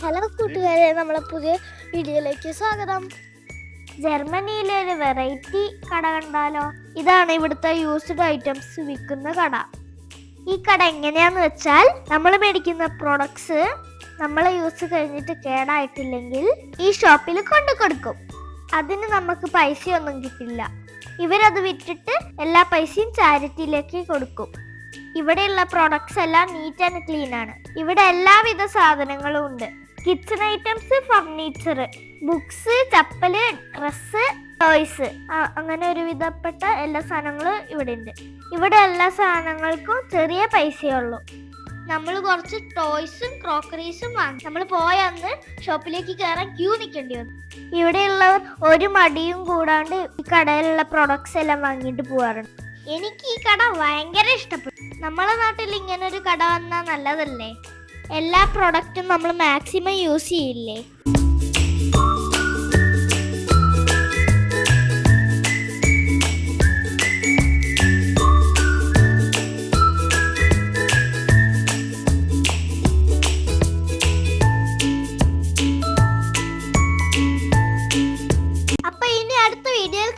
Hello കൂട്ടുകാരെ, നമ്മളെ പുതിയ വീഡിയോയിലേക്ക് സ്വാഗതം. ജർമ്മനിയിലെ ഒരു വെറൈറ്റി കട കണ്ടാലോ? ഇതാണ് ഇവിടുത്തെ യൂസ്ഡ് ഐറ്റംസ് വിൽക്കുന്ന കട. ഈ കട എങ്ങനെയാന്ന് വെച്ചാൽ, നമ്മൾ മേടിക്കുന്ന പ്രൊഡക്ട്സ് നമ്മളെ യൂസ് കഴിഞ്ഞിട്ട് കേടായിട്ടില്ലെങ്കിൽ ഈ ഷോപ്പിൽ കൊണ്ടു കൊടുക്കും. അതിന് നമുക്ക് പൈസയൊന്നും കിട്ടില്ല. ഇവരത് വിറ്റിട്ട് എല്ലാ പൈസയും ചാരിറ്റിയിലേക്ക് കൊടുക്കും. ഇവിടെയുള്ള പ്രൊഡക്ട്സ് എല്ലാം നീറ്റ് ആൻഡ് ക്ലീൻ ആണ്. ഇവിടെ എല്ലാവിധ സാധനങ്ങളും ഉണ്ട്. Kitchen items, furniture, books, chappal, dress, toys, അങ്ങനെ ഒരു വിധപ്പെട്ട എല്ലാ സാധനങ്ങളും ഇവിടെ ഉണ്ട്. ഇവിടെ എല്ലാ സാധനങ്ങൾക്കും ചെറിയ പൈസയുള്ളൂ. നമ്മൾ കുറച്ച് ടോയ്സും ക്രോക്കറീസും വാങ്ങി. നമ്മൾ പോയ അന്ന് ഷോപ്പിലേക്ക് കയറാൻ ക്യൂ നിൽക്കേണ്ടി വന്നു. ഇവിടെയുള്ളവർ ഒരു മടിയും കൂടാണ്ട് ഈ കടയിലുള്ള പ്രൊഡക്ട്സ് എല്ലാം വാങ്ങിയിട്ട് പോകാറുണ്ട്. എനിക്ക് ഈ കട ഭയങ്കര ഇഷ്ടപ്പെട്ടു. നമ്മളെ നാട്ടിൽ ഇങ്ങനെ ഒരു കട വന്നാൽ നല്ലതല്ലേ? എല്ലാ പ്രൊഡക്റ്റും നമ്മൾ മാക്സിമം യൂസ് ചെയ്യില്ലേ? അപ്പൊ ഇനി അടുത്ത വീഡിയോയിൽ